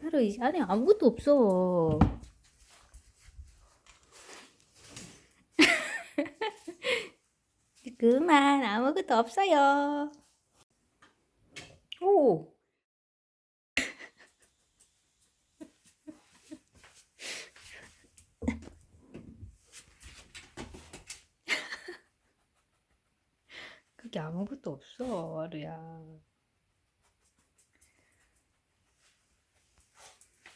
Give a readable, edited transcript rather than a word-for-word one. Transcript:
하루 이 안에 아무것도 없어. 그만 아무것도 없어요. 오, 그게 아무것도 없어, 하루야.